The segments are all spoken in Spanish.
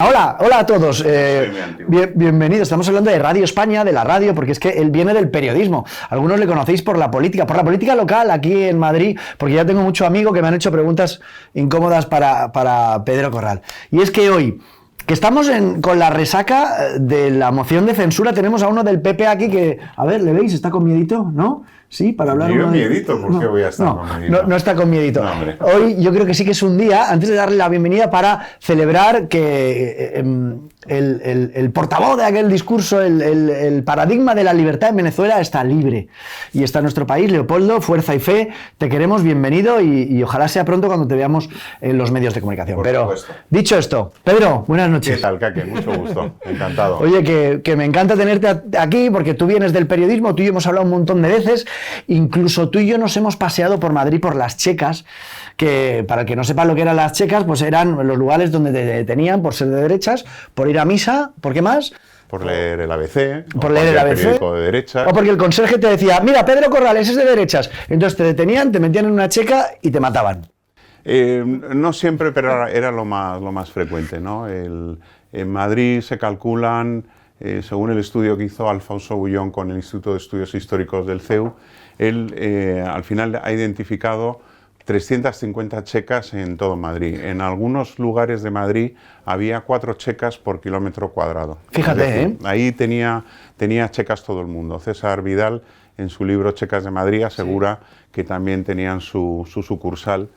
Hola, hola a todos. Bienvenidos. Estamos hablando de Radio España, de la radio, porque es que él viene del periodismo. Algunos le conocéis por la política local aquí en Madrid, porque ya tengo muchos amigos que me han hecho preguntas incómodas para Pedro Corral. Y es que hoy, que estamos con la resaca de la moción de censura, tenemos a uno del PP aquí que, a ver, ¿le veis? ¿Está con miedito? ¿No? Sí, para hablar... Yo miedito, ¿por qué voy a estar con miedito? No está con miedito. No, hombre. Hoy yo creo que sí que es un día, antes de darle la bienvenida, para celebrar que el portavoz de aquel discurso, el paradigma de la libertad en Venezuela está libre. Y está en nuestro país. Leopoldo, fuerza y fe, te queremos, bienvenido y ojalá sea pronto cuando te veamos en los medios de comunicación. Por Pero, supuesto. Dicho esto, Pedro, buenas noches. ¿Qué tal, Kake? Mucho gusto, encantado. Oye, que me encanta tenerte aquí porque tú vienes del periodismo, tú y yo hemos hablado un montón de veces, incluso tú y yo nos hemos paseado por Madrid por las checas, que para el que no sepa lo que eran las checas, pues eran los lugares donde te detenían por ser de derechas, por ir a misa, ¿por qué más? Por leer el ABC, por leer el ABC, periódico de derechas. O porque el conserje te decía, mira, Pedro Corrales es de derechas, entonces te detenían, te metían en una checa y te mataban. No siempre, pero era lo más frecuente, ¿no? En Madrid se calculan, según el estudio que hizo Alfonso Bullón con el Instituto de Estudios Históricos del CEU, él al final ha identificado 350 checas en todo Madrid. En algunos lugares de Madrid había 4 checas por kilómetro cuadrado. Fíjate, decir, ahí tenía checas todo el mundo. César Vidal, en su libro Checas de Madrid, asegura que también tenían su sucursal,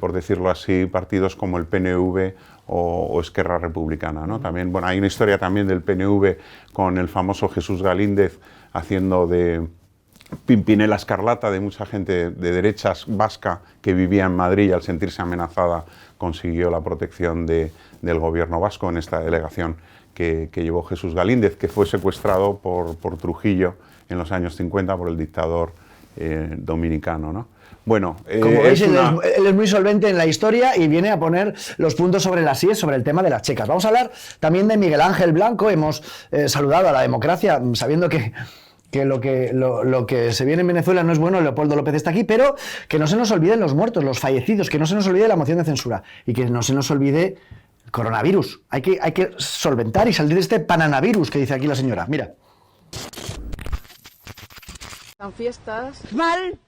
por decirlo así, partidos como el PNV o Esquerra Republicana, ¿no? También, bueno, hay una historia también del PNV con el famoso Jesús Galíndez haciendo de Pimpinela Escarlata de mucha gente de derechas vasca que vivía en Madrid y al sentirse amenazada consiguió la protección del gobierno vasco en esta delegación que llevó Jesús Galíndez, que fue secuestrado por Trujillo en los años 50 por el dictador dominicano, ¿no? Bueno, como veis, él es muy solvente en la historia y viene a poner los puntos sobre las IES, sobre el tema de las checas. Vamos a hablar también de Miguel Ángel Blanco. Hemos saludado a la democracia sabiendo que lo que se viene en Venezuela no es bueno. Leopoldo López está aquí, pero que no se nos olviden los muertos, los fallecidos, que no se nos olvide la moción de censura y que no se nos olvide el coronavirus. Hay que solventar y salir de este pananavirus que dice aquí la señora. Mira. Son fiestas. Mal,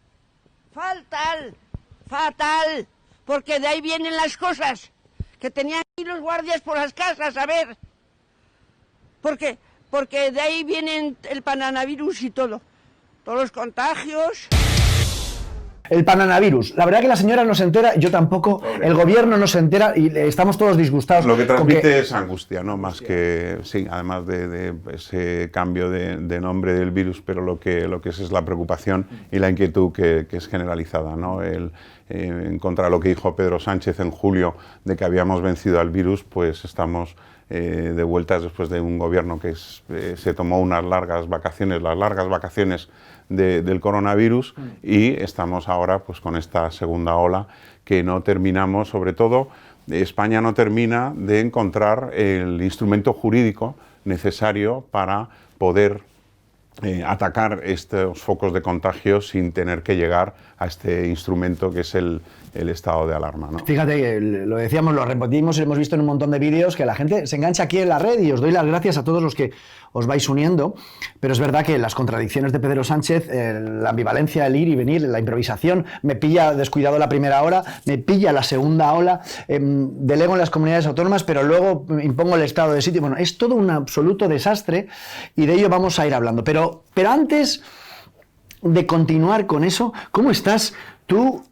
fatal, porque de ahí vienen las cosas, que tenían que ir los guardias por las casas, a ver, porque de ahí vienen el pananavirus y todo, todos los contagios. El pananavirus. La verdad que la señora no se entera, yo tampoco, el gobierno no se entera y estamos todos disgustados. Lo que transmite es angustia, ¿no? Más que, sí, además de ese cambio de nombre del virus, pero lo que es la preocupación y la inquietud que es generalizada, ¿no? En contra de lo que dijo Pedro Sánchez en julio de que habíamos vencido al virus, pues estamos de vueltas después de un gobierno que se tomó unas largas vacaciones, del coronavirus, y estamos ahora pues con esta segunda ola que no terminamos, sobre todo España no termina de encontrar el instrumento jurídico necesario para poder atacar estos focos de contagio sin tener que llegar a este instrumento que es el estado de alarma, ¿no? Fíjate, lo decíamos, lo repetimos, hemos visto en un montón de vídeos que la gente se engancha aquí en la red y os doy las gracias a todos los que os vais uniendo, pero es verdad que las contradicciones de Pedro Sánchez, la ambivalencia, el ir y venir, la improvisación, me pilla descuidado la primera hora, me pilla la segunda ola, delego en las comunidades autónomas, pero luego impongo el estado de sitio. Bueno, es todo un absoluto desastre y de ello vamos a ir hablando. Pero antes de continuar con eso, ¿cómo estás tú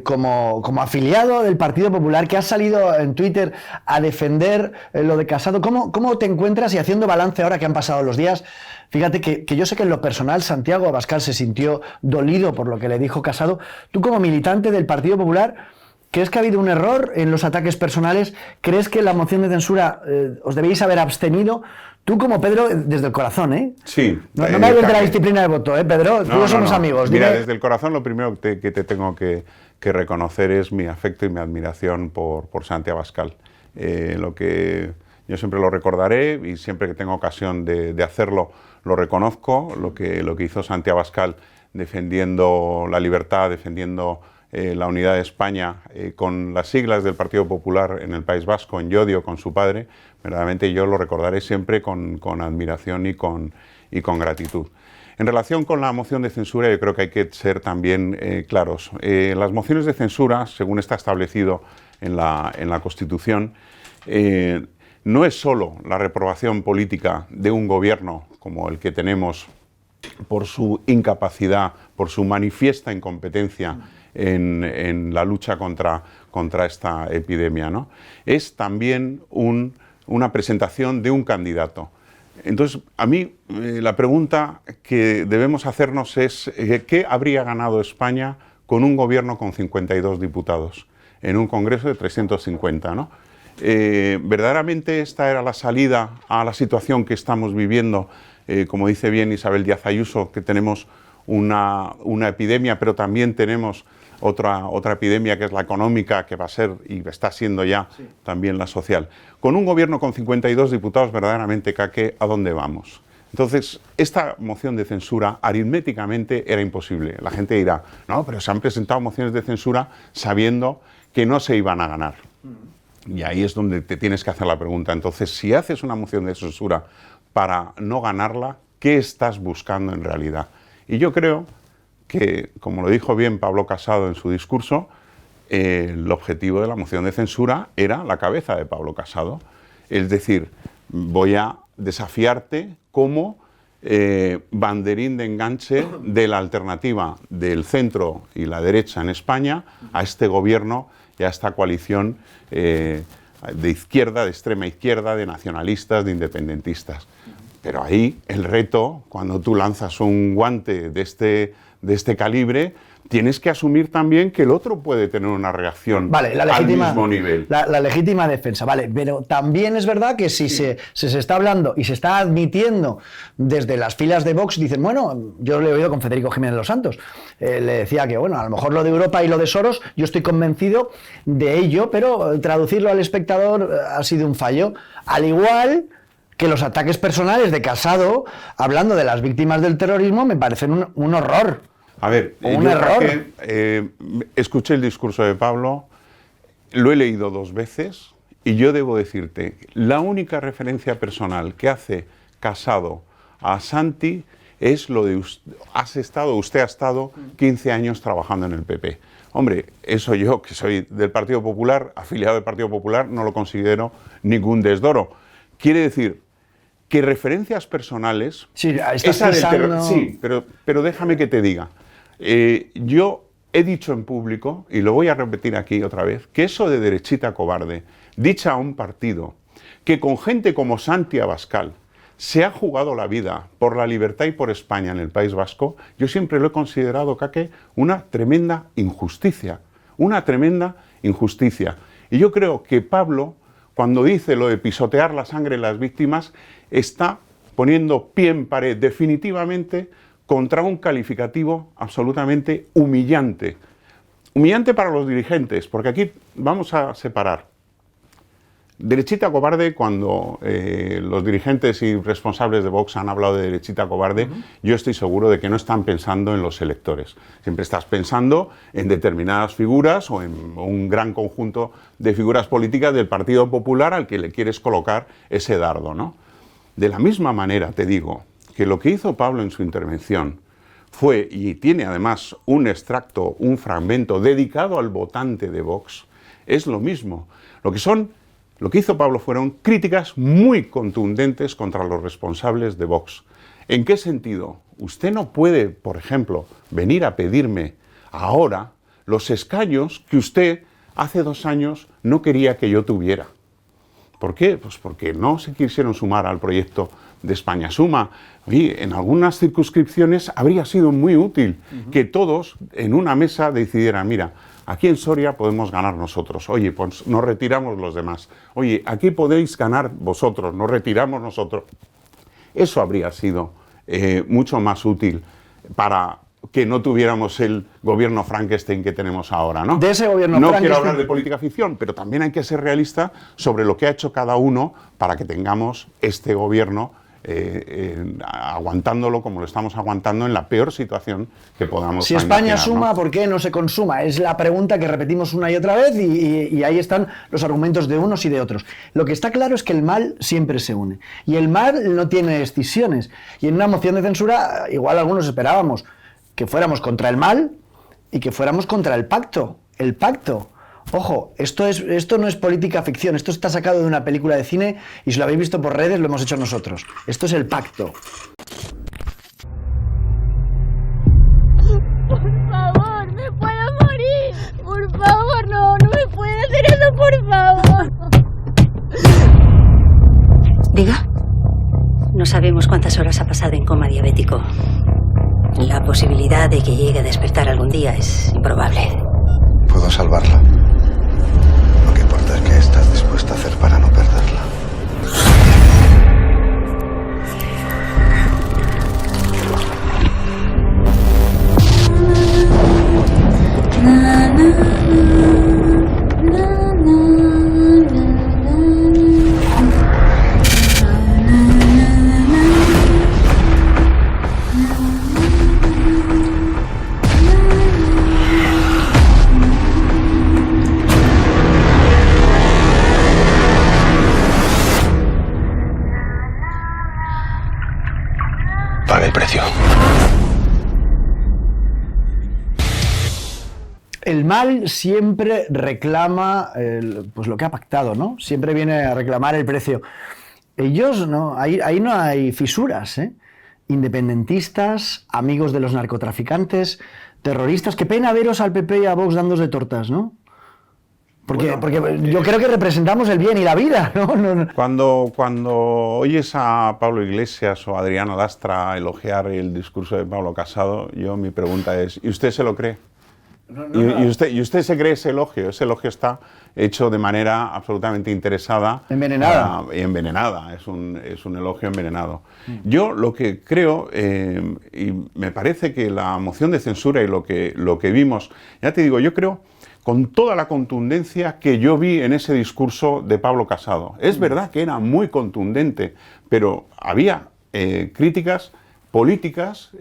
como afiliado del Partido Popular, que has salido en Twitter a defender lo de Casado? ¿Cómo te encuentras y haciendo balance ahora que han pasado los días? Fíjate que yo sé que en lo personal Santiago Abascal se sintió dolido por lo que le dijo Casado. Tú como militante del Partido Popular, ¿crees que ha habido un error en los ataques personales? ¿Crees que la moción de censura os debéis haber abstenido? Tú como Pedro, desde el corazón, ¿eh? Sí. No me hables de la disciplina de voto, ¿eh, Pedro? Tú y yo somos amigos. Mira, Dime... desde el corazón lo primero que te tengo que reconocer es mi afecto y mi admiración por Santi Abascal. Lo que yo siempre lo recordaré y siempre que tengo ocasión de hacerlo lo reconozco, lo que hizo Santi Abascal defendiendo la libertad, defendiendo la unidad de España con las siglas del Partido Popular en el País Vasco, en Llodio, con su padre, verdaderamente yo lo recordaré siempre con admiración y con gratitud. En relación con la moción de censura, yo creo que hay que ser también claros. Las mociones de censura, según está establecido en la Constitución, no es solo la reprobación política de un gobierno como el que tenemos por su incapacidad, por su manifiesta incompetencia en la lucha contra esta epidemia, ¿no? Es también una presentación de un candidato. Entonces, a mí la pregunta que debemos hacernos es ¿qué habría ganado España con un gobierno con 52 diputados en un Congreso de 350, ¿no? ¿Verdaderamente esta era la salida a la situación que estamos viviendo? Como dice bien Isabel Díaz Ayuso, que tenemos una epidemia, pero también tenemos otra epidemia que es la económica, que va a ser y está siendo ya también la social. Con un gobierno con 52 diputados, verdaderamente, Kake, ¿a dónde vamos? Entonces, esta moción de censura aritméticamente era imposible. La gente dirá, no, pero se han presentado mociones de censura sabiendo que no se iban a ganar. Y ahí es donde te tienes que hacer la pregunta. Entonces, si haces una moción de censura para no ganarla, ¿qué estás buscando en realidad? Y yo creo que, como lo dijo bien Pablo Casado en su discurso, el objetivo de la moción de censura era la cabeza de Pablo Casado. Es decir, voy a desafiarte como banderín de enganche de la alternativa del centro y la derecha en España a este gobierno y a esta coalición de izquierda, de extrema izquierda, de nacionalistas, de independentistas. Pero ahí el reto, cuando tú lanzas un guante de este calibre, tienes que asumir también que el otro puede tener una reacción al mismo nivel. La legítima defensa, vale, pero también es verdad que si se está hablando y se está admitiendo desde las filas de Vox, dicen, bueno, yo le he oído con Federico Jiménez Los Santos, le decía que, bueno, a lo mejor lo de Europa y lo de Soros, yo estoy convencido de ello, pero traducirlo al espectador ha sido un fallo, al igual que los ataques personales de Casado, hablando de las víctimas del terrorismo, me parecen un horror. A ver, un error. Escuché el discurso de Pablo, lo he leído 2 veces y yo debo decirte, la única referencia personal que hace Casado a Santi es lo de usted ha estado 15 años trabajando en el PP. Hombre, eso yo, que soy del Partido Popular, afiliado del Partido Popular, no lo considero ningún desdoro. Quiere decir que referencias personales... Sí, pisando... Sí, pero déjame que te diga. Yo he dicho en público, y lo voy a repetir aquí otra vez, que eso de derechita cobarde, dicha a un partido que con gente como Santi Abascal se ha jugado la vida por la libertad y por España en el País Vasco, yo siempre lo he considerado, Kake, una tremenda injusticia. Una tremenda injusticia. Y yo creo que Pablo, cuando dice lo de pisotear la sangre de las víctimas, está poniendo pie en pared definitivamente contra un calificativo absolutamente humillante. Humillante para los dirigentes, porque aquí vamos a separar. Derechita cobarde, cuando los dirigentes y responsables de Vox han hablado de derechita cobarde, yo estoy seguro de que no están pensando en los electores. Siempre estás pensando en determinadas figuras o en un gran conjunto de figuras políticas del Partido Popular al que le quieres colocar ese dardo, ¿no? De la misma manera te digo que lo que hizo Pablo en su intervención fue, y tiene además un extracto, un fragmento dedicado al votante de Vox, es lo mismo. Lo que hizo Pablo fueron críticas muy contundentes contra los responsables de Vox. ¿En qué sentido? Usted no puede, por ejemplo, venir a pedirme ahora los escaños que usted hace 2 años no quería que yo tuviera. ¿Por qué? Pues porque no se quisieron sumar al proyecto de España Suma. Y en algunas circunscripciones habría sido muy útil que todos en una mesa decidieran, mira, aquí en Soria podemos ganar nosotros, oye, pues nos retiramos los demás. Oye, aquí podéis ganar vosotros, nos retiramos nosotros. Eso habría sido mucho más útil para que no tuviéramos el gobierno Frankenstein que tenemos ahora, ¿no? De ese gobierno No quiero hablar de política ficción, pero también hay que ser realista sobre lo que ha hecho cada uno para que tengamos este gobierno aguantándolo como lo estamos aguantando en la peor situación que podamos Si España imaginar, suma, ¿no? ¿por qué no se consuma? Es la pregunta que repetimos una y otra vez y ahí están los argumentos de unos y de otros. Lo que está claro es que el mal siempre se une y el mal no tiene escisiones. Y en una moción de censura, igual algunos esperábamos que fuéramos contra el mal y que fuéramos contra el pacto. El pacto. Ojo, esto no es política ficción, esto está sacado de una película de cine y si lo habéis visto por redes lo hemos hecho nosotros. Esto es el pacto. Por favor, me puedo morir. Por favor, no me puede hacer eso, por favor. Diga. No sabemos cuántas horas ha pasado en coma diabético. La posibilidad de que llegue a despertar algún día es improbable. Puedo salvarla. Lo que importa es qué estás dispuesta a hacer para no perderla. Pague el precio. El mal siempre reclama pues lo que ha pactado, ¿no? Siempre viene a reclamar el precio. Ellos no, ahí no hay fisuras, ¿eh? Independentistas, amigos de los narcotraficantes, terroristas. Qué pena veros al PP y a Vox dándose tortas, ¿no? Porque yo creo que representamos el bien y la vida, ¿no? Cuando oyes a Pablo Iglesias o a Adriana Lastra elogiar el discurso de Pablo Casado, mi pregunta es, ¿y usted se lo cree? ¿Y usted se cree ese elogio? Ese elogio está hecho de manera absolutamente interesada. Envenenada. Y envenenada, es un elogio envenenado. Yo lo que creo, y me parece que la moción de censura y lo que vimos, ya te digo, yo creo con toda la contundencia que yo vi en ese discurso de Pablo Casado. Es verdad que era muy contundente, pero había críticas políticas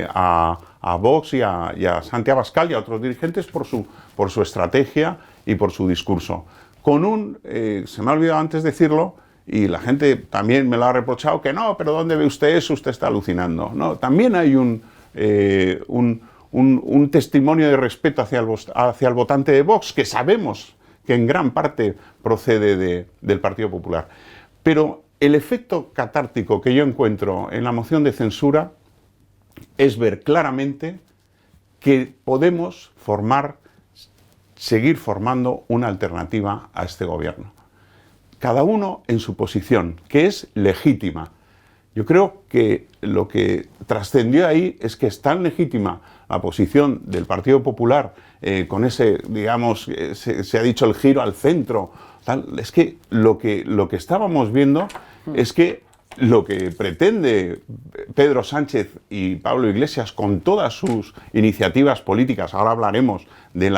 a Vox y a Santiago Abascal y a otros dirigentes por su estrategia y por su discurso. Con se me ha olvidado antes decirlo, y la gente también me lo ha reprochado, que no, pero ¿dónde ve usted eso? Usted está alucinando. No, también hay un testimonio de respeto hacia el votante de Vox, que sabemos que en gran parte procede del Partido Popular. Pero el efecto catártico que yo encuentro en la moción de censura es ver claramente que podemos seguir formando una alternativa a este gobierno. Cada uno en su posición, que es legítima. Yo creo que lo que trascendió ahí es que es tan legítima la posición del Partido Popular, con ese, digamos, se ha dicho el giro al centro, tal, es que lo que estábamos viendo es que lo que pretende Pedro Sánchez y Pablo Iglesias con todas sus iniciativas políticas, ahora hablaremos del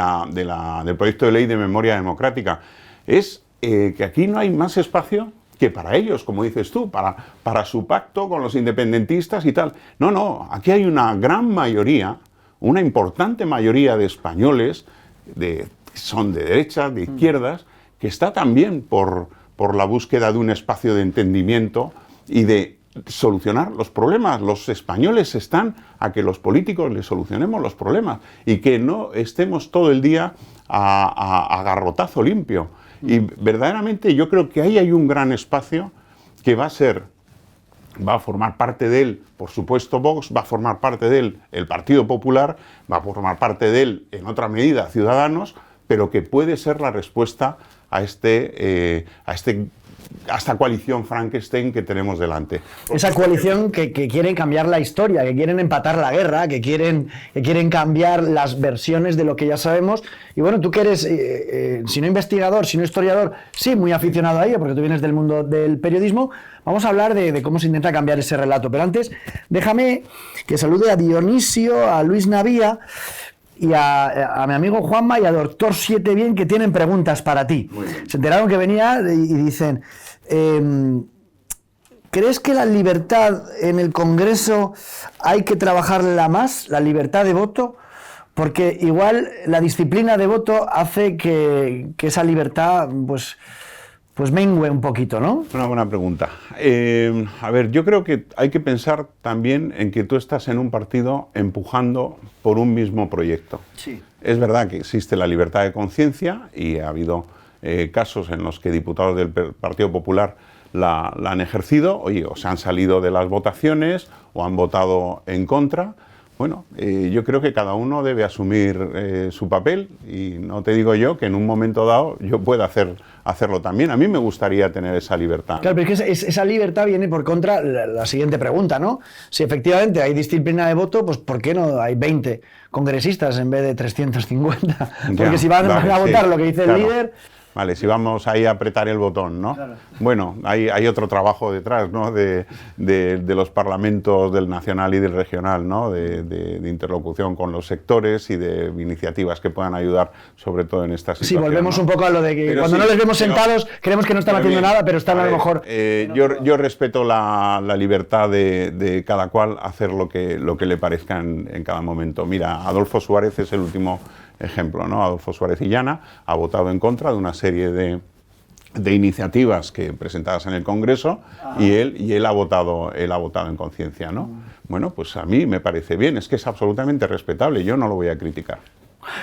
proyecto de ley de memoria democrática, es que aquí no hay más espacio que para ellos, como dices tú, para su pacto con los independentistas y tal. No, aquí hay una gran mayoría, una importante mayoría de españoles, que son de derechas, de izquierdas, que está también por la búsqueda de un espacio de entendimiento y de solucionar los problemas. Los españoles están a que los políticos les solucionemos los problemas y que no estemos todo el día a garrotazo limpio. Y verdaderamente yo creo que ahí hay un gran espacio que va a formar parte de él, por supuesto, Vox, va a formar parte de él el Partido Popular, va a formar parte de él, en otra medida, Ciudadanos, pero que puede ser la respuesta a esta coalición Frankenstein que tenemos delante. Esa coalición que quieren cambiar la historia, que quieren empatar la guerra, que quieren cambiar las versiones de lo que ya sabemos. Y bueno, tú que eres, si no investigador, si no historiador, sí, muy aficionado a ello, porque tú vienes del mundo del periodismo, vamos a hablar de cómo se intenta cambiar ese relato. Pero antes, déjame que salude a Dionisio, a Luis Navía, y a mi amigo Juanma y a Doctor Siete Bien, que tienen preguntas para ti. Se enteraron que venía y dicen, ¿crees que la libertad en el Congreso hay que trabajarla más, la libertad de voto? Porque igual la disciplina de voto hace que esa libertad pues mengue un poquito, ¿no? Una buena pregunta. A ver, yo creo que hay que pensar también en que tú estás en un partido empujando por un mismo proyecto. Sí. Es verdad que existe la libertad de conciencia y ha habido casos en los que diputados del Partido Popular la han ejercido, oye, o se han salido de las votaciones o han votado en contra. Bueno, yo creo que cada uno debe asumir su papel y no te digo yo que en un momento dado yo pueda hacerlo también. A mí me gustaría tener esa libertad. Claro, pero es que esa libertad viene por contra la siguiente pregunta, ¿no? Si efectivamente hay disciplina de voto, pues ¿por qué no hay 20 congresistas en vez de 350? Porque Ya, si van a votar sí, lo que dice claro. el líder... Vale, si vamos ahí a apretar el botón, ¿no? Claro. Bueno, hay otro trabajo detrás, ¿no? De los parlamentos del nacional y del regional, ¿no? De interlocución con los sectores y de iniciativas que puedan ayudar, sobre todo en esta situación. Sí, volvemos, ¿no?, un poco a lo de que pero cuando sí, no les vemos sentados, creemos que no están haciendo nada, pero están a lo mejor... yo respeto la libertad de cada cual hacer lo que le parezca en cada momento. Mira, Adolfo Suárez es el último ejemplo, ¿no? Adolfo Suárez Illana ha votado en contra de una serie de iniciativas que presentadas en el Congreso y él ha votado en conciencia, ¿no? Bueno, pues a mí me parece bien, es que es absolutamente respetable, yo no lo voy a criticar.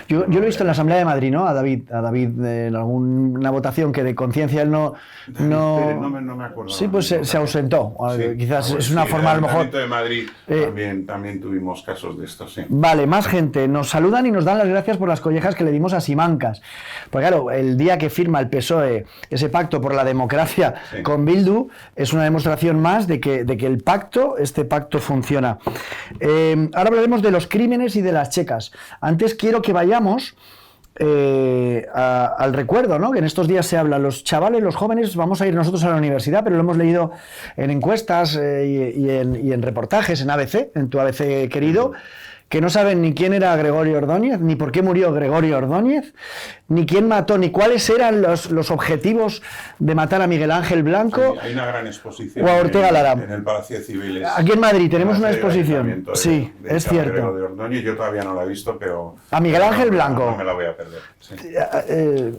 Yo lo he visto en la Asamblea de Madrid, ¿no? A David en alguna votación que de conciencia él no me acuerdo. Sí, pues se ausentó. Sí, Quizás es una forma, a lo mejor... En el Ayuntamiento de Madrid también tuvimos casos de estos, sí. Vale, más gente. Nos saludan y nos dan las gracias por las collejas que le dimos a Simancas. Porque claro, el día que firma el PSOE ese pacto por la democracia con Bildu, es una demostración más de que este pacto funciona. Ahora hablaremos de los crímenes y de las checas. Antes quiero que vayamos al recuerdo, ¿no? Que en estos días se habla, los chavales, los jóvenes, vamos a ir nosotros a la universidad, pero lo hemos leído en encuestas y en reportajes en ABC, en tu ABC querido, que no saben ni quién era Gregorio Ordóñez, ni por qué murió Gregorio Ordóñez, ni quién mató, ni cuáles eran los objetivos de matar a Miguel Ángel Blanco. Hay una gran exposición o a Ortega Lara. en el Palacio de Civiles. Aquí en Madrid tenemos una exposición. Sí, es cierto. De Ordóñez, yo todavía no la he visto, pero... A Miguel Ángel Blanco. No me la voy a perder. Sí.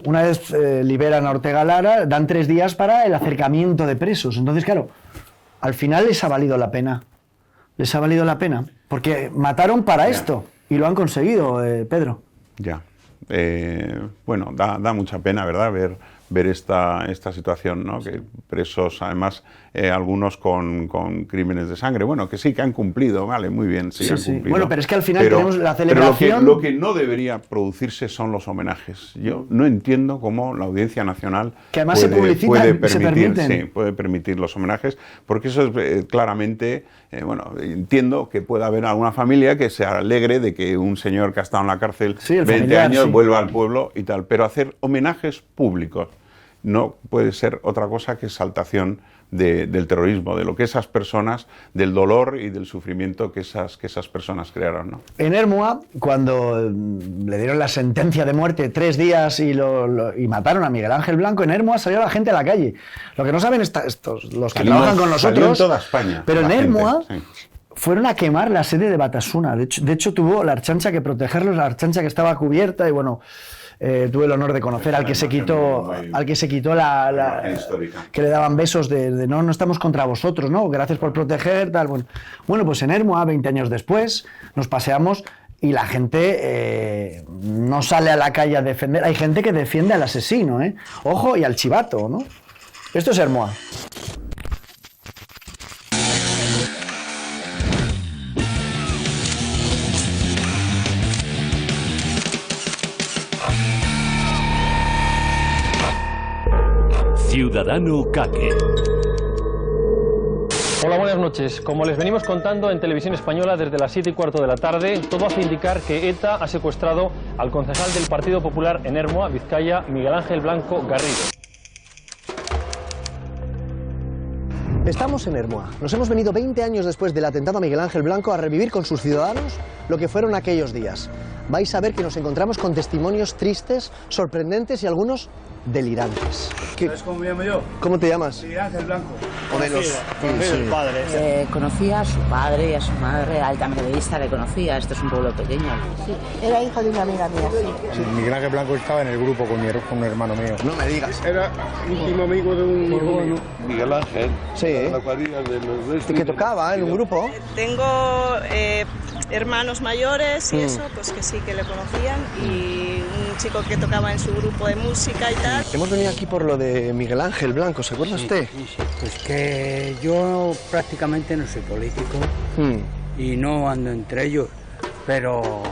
Una vez liberan a Ortega Lara, dan 3 días para el acercamiento de presos. Entonces, claro, al final les ha valido la pena. Les ha valido la pena. Porque mataron para esto. Y lo han conseguido, Pedro. Ya. Bueno, da mucha pena, ¿verdad?, ver esta situación, ¿no? Que presos, además, algunos con crímenes de sangre. Bueno, que sí, que han cumplido, vale, muy bien, sí, han cumplido. Bueno, pero es que al final tenemos la celebración... Pero lo que no debería producirse son los homenajes. Yo no entiendo cómo la Audiencia Nacional que además se publicitan, puede permitir los homenajes, porque eso es claramente... bueno, entiendo que pueda haber alguna familia que se alegre de que un señor que ha estado en la cárcel 20 años vuelva al pueblo y tal, pero hacer homenajes públicos no puede ser otra cosa que exaltación del terrorismo, de lo que esas personas, del dolor y del sufrimiento que esas personas crearon, ¿no? En Ermua, cuando le dieron la sentencia de muerte 3 días y mataron a Miguel Ángel Blanco, en Ermua salió la gente a la calle. Lo que no saben los que trabajan con nosotros, en toda España, pero en Ermua fueron a quemar la sede de Batasuna. De hecho tuvo la Archancha que protegerlos, la Archancha que estaba cubierta y bueno... tuve el honor de conocer al que se quitó la que le daban besos de no estamos contra vosotros, ¿no? Gracias por proteger, tal. Bueno, pues en Ermua, 20 años después, nos paseamos y la gente no sale a la calle a defender. Hay gente que defiende al asesino, ¿eh? Ojo, y al chivato, ¿no? Esto es Ermua. Ciudadano Caque. Hola, buenas noches. Como les venimos contando en Televisión Española desde las 7:15 de la tarde, todo hace indicar que ETA ha secuestrado al concejal del Partido Popular en Ermua, Vizcaya, Miguel Ángel Blanco Garrido. Estamos en Ermua. Nos hemos venido 20 años después del atentado a Miguel Ángel Blanco a revivir con sus ciudadanos lo que fueron aquellos días. Vais a ver que nos encontramos con testimonios tristes, sorprendentes y algunos delirantes. ¿Sabes cómo me llamo yo? ¿Cómo te llamas? Miguel Ángel Blanco. ¿O de los...? Sí. Conocía a su padre y a su madre, a él también de vista le conocía, esto es un pueblo pequeño. Sí, era hijo de una amiga mía, sí. Miguel Ángel Blanco estaba en el grupo con un hermano mío. No me digas. Era íntimo amigo de un amigo mío, Miguel Ángel. Sí. La cuadrilla de los ¿Y que tocaba en un grupo? Tengo hermanos mayores y eso, pues que sí que le conocían, y un chico que tocaba en su grupo de música y tal. Hemos venido aquí por lo de Miguel Ángel Blanco, ¿se acuerda usted? Sí. Pues que yo prácticamente no soy político y no ando entre ellos, pero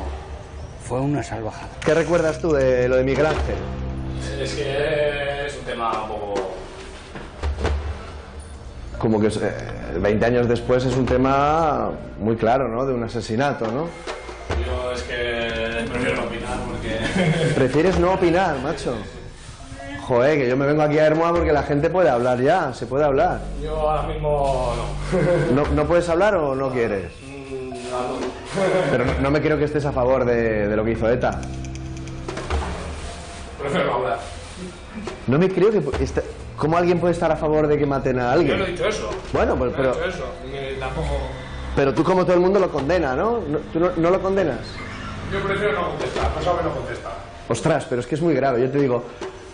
fue una salvajada. ¿Qué recuerdas tú de lo de Miguel Ángel? Es que es un tema un poco... Como que 20 años después es un tema muy claro, ¿no? De un asesinato, ¿no? Yo es que prefiero no opinar porque... ¿Prefieres no opinar, macho? Joder, que yo me vengo aquí a Hermoa porque la gente puede hablar ya, se puede hablar. Yo ahora mismo no. ¿No puedes hablar o no quieres? Pero no me creo que estés a favor de lo que hizo ETA. Prefiero no hablar. No me creo que... ¿Cómo alguien puede estar a favor de que maten a alguien? Yo no he dicho eso. Bueno, pues pero... No he dicho eso. Tampoco... Pero tú, como todo el mundo, lo condena, ¿no? ¿Tú no lo condenas? Yo prefiero no contestar, no sabe no contestar. Ostras, pero es que es muy grave. Yo te digo,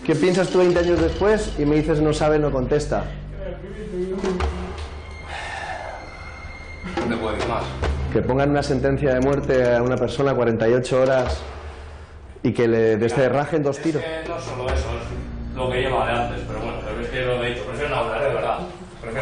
¿qué piensas tú 20 años después? Y me dices no sabe, no contesta. No puedo decir más. Que pongan una sentencia de muerte a una persona 48 horas y que le desterrajen 2 tiros. Es que no solo eso, es lo que lleva de antes, pero bueno, pero es que lo he dicho, prefiero no hablar, de verdad.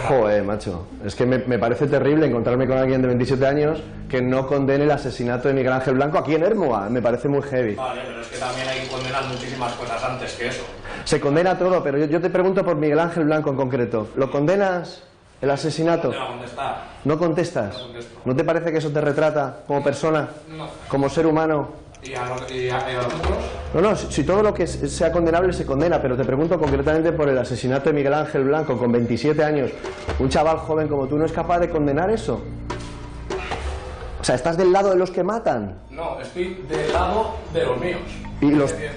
Joder, macho. Es que me parece terrible encontrarme con alguien de 27 años que no condene el asesinato de Miguel Ángel Blanco aquí en Hermoa. Me parece muy heavy. Vale, pero es que también hay que condenar muchísimas cosas antes que eso. Se condena todo, pero yo te pregunto por Miguel Ángel Blanco en concreto. ¿Lo condenas, el asesinato? No contestar. ¿No contestas? No contesto. ¿No te parece que eso te retrata como persona? No. ¿Como ser humano? ¿Y a los otros? No, si todo lo que sea condenable se condena, pero te pregunto concretamente por el asesinato de Miguel Ángel Blanco con 27 años. Un chaval joven como tú no es capaz de condenar eso. O sea, ¿estás del lado de los que matan? No, estoy del lado de los míos.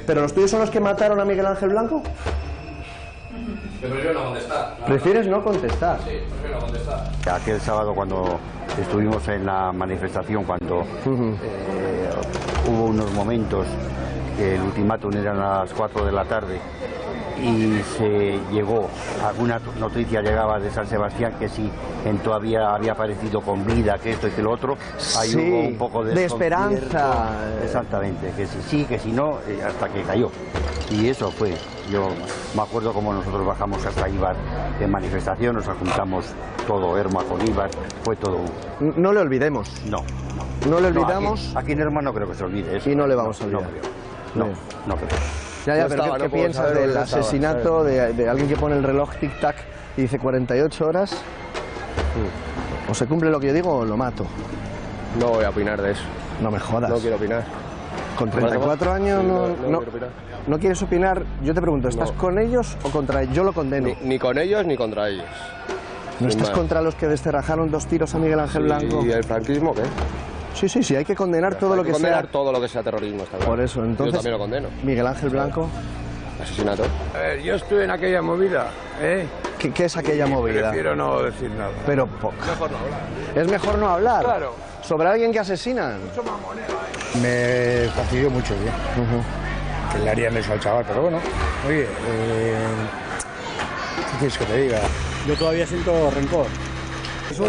¿Pero los tuyos son los que mataron a Miguel Ángel Blanco? Yo prefiero no contestar. ¿Prefieres no contestar? Sí, prefiero no contestar. Aquel sábado cuando estuvimos en la manifestación, cuando hubo unos momentos que el ultimátum eran a las 4 de la tarde y se llegó, alguna noticia llegaba de San Sebastián que si todavía había aparecido con vida, que esto y que lo otro, ahí hubo un poco de esperanza. Exactamente, que si sí, que si no, hasta que cayó. Y eso fue. Yo me acuerdo como nosotros bajamos hasta Ibar en manifestación, nos juntamos todo, Hermoa con Ibar, fue todo. No le olvidemos. No le olvidamos. Aquí en Hermoa no creo que se olvide eso. Y no le vamos a olvidar. No creo. Ya, pero ¿qué piensas del asesinato de alguien que pone el reloj tic-tac y dice 48 horas? O se cumple lo que yo digo o lo mato. No voy a opinar de eso. No me jodas. No quiero opinar. Con 34 años no quieres opinar. Yo te pregunto, ¿estás con ellos o contra ellos? Yo lo condeno. Ni con ellos ni contra ellos. ¿No estás contra los que desterrajaron 2 tiros a Miguel Ángel Blanco? ¿Y el franquismo qué? Sí, hay que condenar todo lo que sea. Hay que condenar todo lo que sea terrorismo, está claro. Por eso, entonces... Yo también lo condeno. Miguel Ángel Blanco... Asesinato. A ver, yo estuve en aquella movida, ¿eh? ¿Qué es aquella movida? Prefiero no decir nada. Pero... Mejor no hablar. ¿Es mejor no hablar? Claro. ¿Sobre alguien que asesinan? Mucho mamoneo. Me fastidió mucho, bien. Que le harían eso al chaval, pero bueno. Oye, ¿qué quieres que te diga? Yo todavía siento rencor. Eso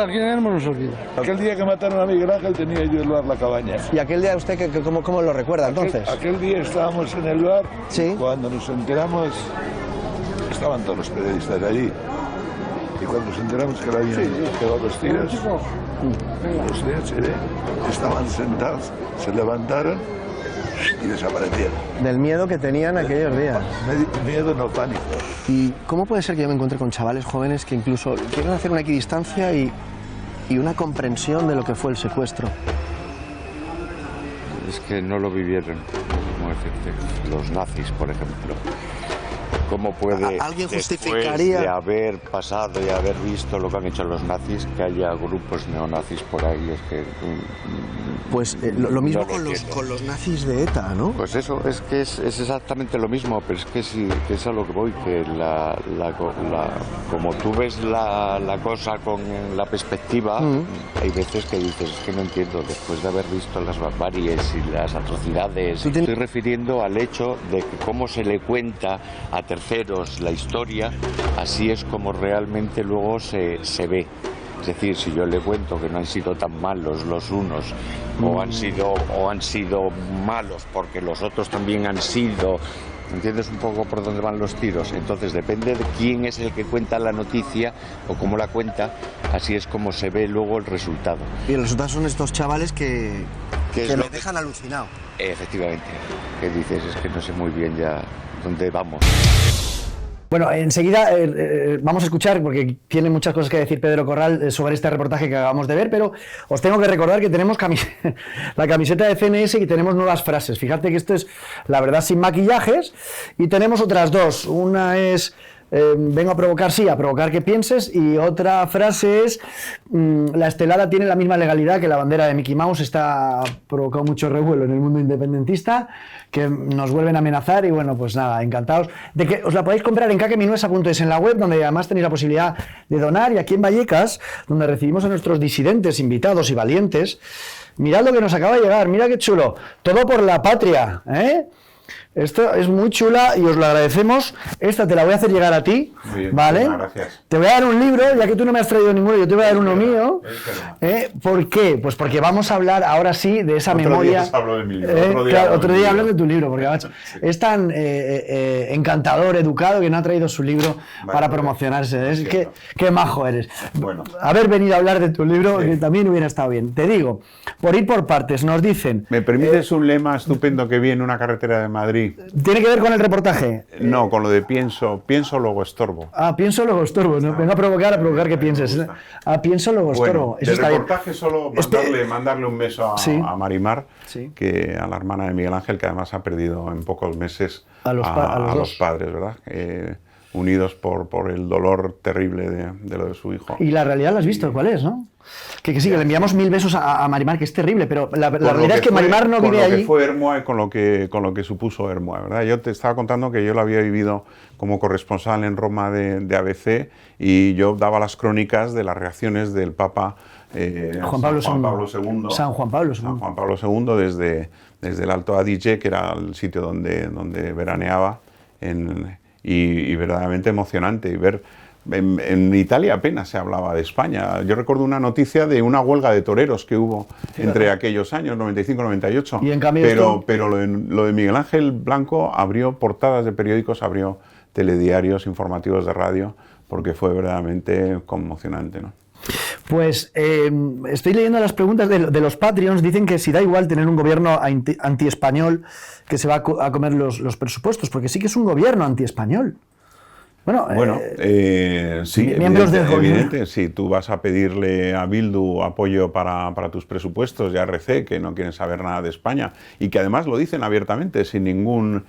aquí en Hermoa no se olvida. Aquel día que mataron a Miguel Ángel tenía yo el bar La Cabaña. ¿Y aquel día usted cómo lo recuerda entonces? Aquel día estábamos en el bar, ¿sí? Cuando nos enteramos, estaban todos los periodistas allí, y cuando nos enteramos que le habían pegado 2 tiros, los de HD estaban sentados, se levantaron y desaparecieron. Del miedo que tenían aquellos días. Miedo, no pánico. ¿Y cómo puede ser que yo me encuentre con chavales jóvenes que incluso quieren hacer una equidistancia y una comprensión de lo que fue el secuestro? Es que no lo vivieron, como decirte, los nazis, por ejemplo. ¿Cómo puede, ¿Alguien después justificaría? de haber pasado y haber visto lo que han hecho los nazis, que haya grupos neonazis por ahí? Es que... Pues lo mismo no lo con los nazis de ETA, ¿no? Pues eso, es que es exactamente lo mismo, pero es que sí, que es a lo que voy, que como tú ves la cosa con la perspectiva, hay veces que dices, es que no entiendo, después de haber visto las barbaries y las atrocidades, estoy refiriendo al hecho de que cómo se le cuenta a terceros la historia, así es como realmente luego se ve. Es decir, si yo le cuento que no han sido tan malos los unos o han sido malos porque los otros también han sido, ¿entiendes un poco por dónde van los tiros? Entonces depende de quién es el que cuenta la noticia o cómo la cuenta, así es como se ve luego el resultado. Y el resultado son estos chavales que me dejan alucinado. Efectivamente, que dices, es que no sé muy bien ya dónde vamos. Bueno, enseguida vamos a escuchar, porque tiene muchas cosas que decir Pedro Corral sobre este reportaje que acabamos de ver, pero os tengo que recordar que tenemos la camiseta de CNS y tenemos nuevas frases. Fíjate que esto es la verdad sin maquillajes, y tenemos otras dos. Una es vengo a provocar, sí, a provocar que pienses, y otra frase es la estelada tiene la misma legalidad que la bandera de Mickey Mouse. Está provocado mucho revuelo en el mundo independentista, que nos vuelven a amenazar, y bueno, pues nada, encantados de que os la podáis comprar en kakeminuesa.es, en la web, donde además tenéis la posibilidad de donar, y aquí en Vallecas, donde recibimos a nuestros disidentes, invitados y valientes. Mirad lo que nos acaba de llegar, mira qué chulo, todo por la patria, ¿eh? Esto es muy chula y os lo agradecemos. Esta te la voy a hacer llegar a ti, bien, ¿vale? Gracias. Te voy a dar un libro, ya que tú no me has traído ninguno, yo te voy a dar uno mío. ¿Por qué? Pues porque vamos a hablar ahora sí de esa memoria. Otro día hablo de mi libro. Otro día hablo de tu libro, porque macho, es tan encantador, educado, que no ha traído su libro para promocionarse. Es que qué majo eres. Bueno. Haber venido a hablar de tu libro, que también hubiera estado bien. Te digo, por ir por partes, nos dicen... ¿Me permites un lema estupendo que vi en una carretera de Madrid? ¿Tiene que ver con el reportaje? No, con lo de pienso luego estorbo. Pienso luego estorbo, ¿no? Vengo a provocar que pienses. Pienso luego estorbo. Bueno, eso del está reportaje bien. solo mandarle un beso a Marimar, que a la hermana de Miguel Ángel, que además ha perdido en pocos meses a los padres, ¿verdad? Unidos por el dolor terrible de lo de su hijo. Y la realidad la has visto, ¿cuál es, no? Que sí, que le enviamos 1000 besos a Marimar, que es terrible, pero la realidad es que Marimar no vive allí. Con lo que fue Hermua y con lo que supuso Hermua, ¿verdad? Yo te estaba contando que yo lo había vivido como corresponsal en Roma de ABC, y yo daba las crónicas de las reacciones del Papa Juan Pablo II. San Juan Pablo II, desde el Alto Adige, que era el sitio donde veraneaba, y verdaderamente emocionante, y ver... En Italia apenas se hablaba de España. Yo recuerdo una noticia de una huelga de toreros que hubo entre aquellos años, 95-98. Y en cambio pero lo de Miguel Ángel Blanco abrió portadas de periódicos, abrió telediarios, informativos de radio, porque fue verdaderamente conmocionante, ¿no? Pues estoy leyendo las preguntas de los Patreons. Dicen que si da igual tener un gobierno anti-español que se va a comer los presupuestos, porque sí que es un gobierno anti-español. Bueno, sí, evidente, si tú vas a pedirle a Bildu apoyo para tus presupuestos y a RC, que no quieren saber nada de España, y que además lo dicen abiertamente, sin ningún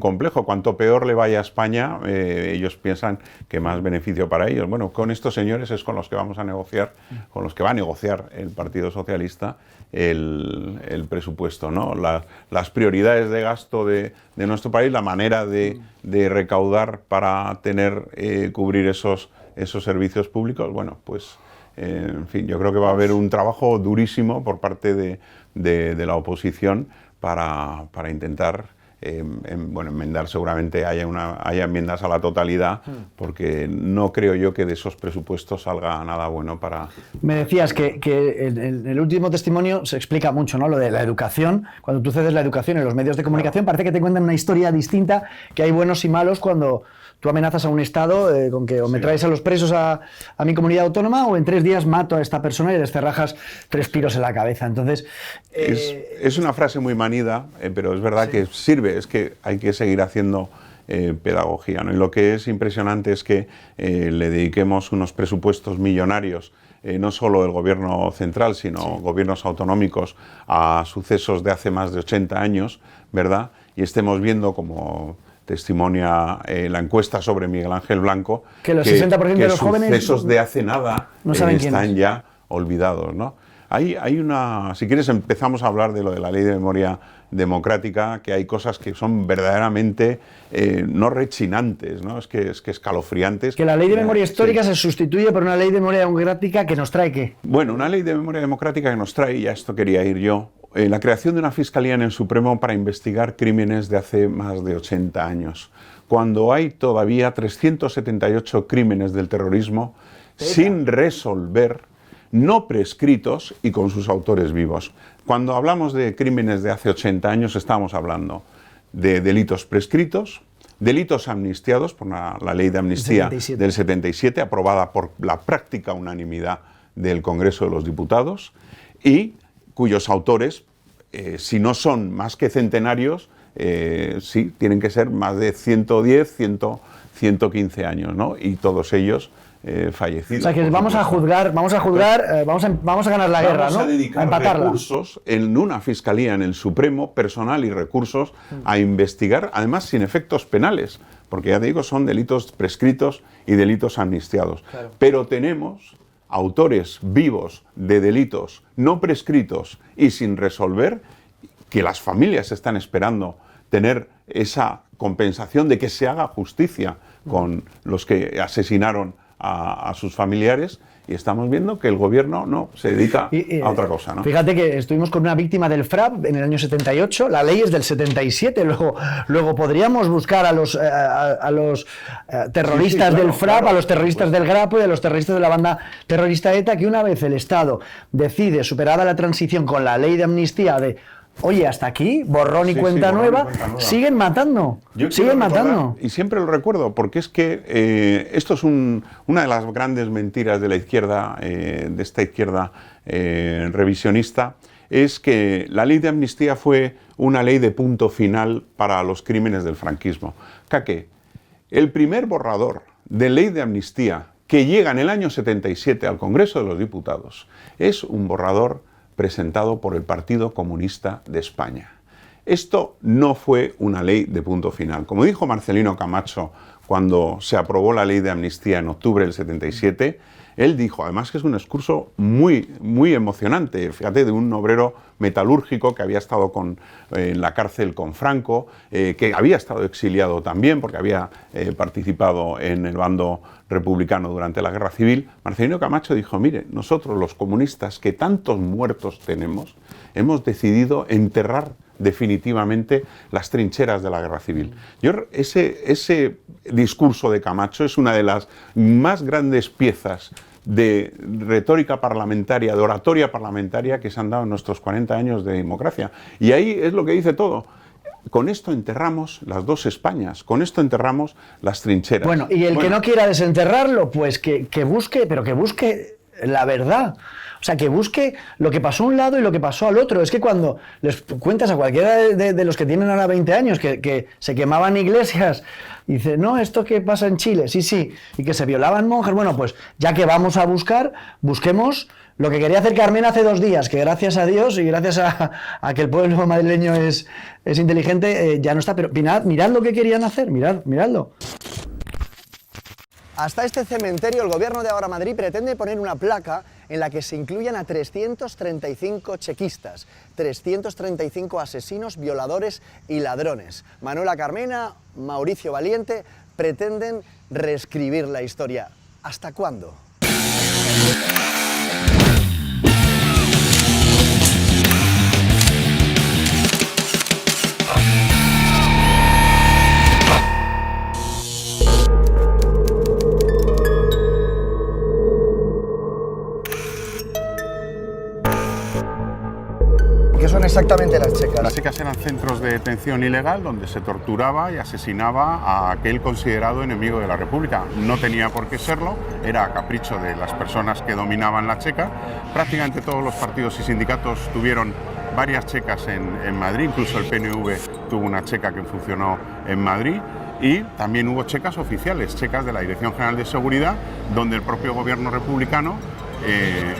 complejo, cuanto peor le vaya a España, ellos piensan que más beneficio para ellos. Bueno, con estos señores es con los que vamos a negociar, con los que va a negociar el Partido Socialista el presupuesto, ¿no? Las prioridades de gasto de nuestro país, la manera de recaudar para cubrir esos servicios públicos. Bueno, pues en fin, yo creo que va a haber un trabajo durísimo por parte de la oposición para intentar enmendar. Seguramente haya enmiendas a la totalidad, porque no creo yo que de esos presupuestos salga nada bueno para... Me decías que en el último testimonio se explica mucho, ¿no? Lo de la educación. Cuando tú cedes la educación en los medios de comunicación, parece que te cuentan una historia distinta, que hay buenos y malos cuando tú amenazas a un Estado con que o me traes a los presos a mi comunidad autónoma, o en 3 días mato a esta persona y les cerrajas 3 tiros en la cabeza. Entonces... Es una frase muy manida, pero es verdad que sirve. Es que hay que seguir haciendo pedagogía, ¿no? Y lo que es impresionante es que le dediquemos unos presupuestos millonarios, no solo el gobierno central, sino gobiernos autonómicos, a sucesos de hace más de 80 años, ¿verdad? Y estemos viendo como testimonia la encuesta sobre Miguel Ángel Blanco, que los 60% de los jóvenes sucesos de hace nada no saben están ya olvidados, ¿no? Hay una, si quieres empezamos a hablar de lo de la ley de memoria democrática, que hay cosas que son verdaderamente no rechinantes, ¿no? Es que escalofriantes. Que la ley de memoria histórica se sustituye por una ley de memoria democrática que nos trae ¿qué? Bueno, una ley de memoria democrática que nos trae, y a esto quería ir yo, la creación de una fiscalía en el Supremo para investigar crímenes de hace más de 80 años, cuando hay todavía 378 crímenes del terrorismo sin resolver, no prescritos y con sus autores vivos. Cuando hablamos de crímenes de hace 80 años estamos hablando de delitos prescritos, delitos amnistiados por la ley de amnistía del 77, aprobada por la práctica unanimidad del Congreso de los Diputados, y cuyos autores, si no son más que centenarios, sí, tienen que ser más de 110, 115 años, ¿no? Y todos ellos fallecidos. O sea, que vamos a juzgar, vamos a ganar la guerra, ¿no? Vamos a dedicar recursos en una fiscalía en el Supremo, personal y recursos, a investigar, además sin efectos penales, porque ya te digo, son delitos prescritos y delitos amnistiados. Claro. Pero tenemos autores vivos de delitos no prescritos y sin resolver, que las familias están esperando tener esa compensación de que se haga justicia con los que asesinaron a sus familiares, y estamos viendo que el gobierno no se dedica a otra cosa, ¿no? Fíjate que estuvimos con una víctima del FRAP en el año 78, la ley es del 77, luego podríamos buscar a los terroristas del FRAP, claro, a los terroristas del Grapo y a los terroristas de la banda terrorista ETA, que una vez el Estado decide, superada la transición con la ley de amnistía de oye, hasta aquí, borrón y cuenta nueva, siguen matando, siguen matando. Y siempre lo recuerdo, porque es que esto es una de las grandes mentiras de la izquierda, de esta izquierda revisionista, es que la ley de amnistía fue una ley de punto final para los crímenes del franquismo. ¿Qué? El primer borrador de ley de amnistía que llega en el año 77 al Congreso de los Diputados es un borrador presentado por el Partido Comunista de España. Esto no fue una ley de punto final. Como dijo Marcelino Camacho cuando se aprobó la ley de amnistía en octubre del 77, él dijo, además que es un discurso muy, muy emocionante, fíjate, de un obrero metalúrgico que había estado en la cárcel con Franco, que había estado exiliado también porque había participado en el bando republicano durante la Guerra Civil. Marcelino Camacho dijo, mire, nosotros los comunistas que tantos muertos tenemos, hemos decidido enterrar definitivamente las trincheras de la Guerra Civil. Ese discurso de Camacho es una de las más grandes piezas de retórica parlamentaria, de oratoria parlamentaria que se han dado en nuestros 40 años de democracia. Y ahí es lo que dice todo. Con esto enterramos las dos Españas, con esto enterramos las trincheras. Bueno, y el que no quiera desenterrarlo, pues que busque, pero que busque la verdad. O sea, que busque lo que pasó a un lado y lo que pasó al otro. Es que cuando les cuentas a cualquiera de los que tienen ahora 20 años que se quemaban iglesias, y dice, no, ¿esto qué pasa en Chile? Sí, y que se violaban monjas. Bueno, pues ya que vamos a buscar, busquemos lo que quería hacer Carmen hace 2 días, que gracias a Dios y gracias a que el pueblo madrileño es inteligente, ya no está. Pero mirad lo que querían hacer, miradlo. Hasta este cementerio el gobierno de Ahora Madrid pretende poner una placa en la que se incluyan a 335 chequistas, 335 asesinos, violadores y ladrones. Manuela Carmena, Mauricio Valiente pretenden reescribir la historia. ¿Hasta cuándo? ¿Qué son exactamente las checas? Las checas eran centros de detención ilegal donde se torturaba y asesinaba a aquel considerado enemigo de la República. No tenía por qué serlo, era a capricho de las personas que dominaban la checa. Prácticamente todos los partidos y sindicatos tuvieron varias checas en Madrid, incluso el PNV tuvo una checa que funcionó en Madrid. Y también hubo checas oficiales, checas de la Dirección General de Seguridad, donde el propio gobierno republicano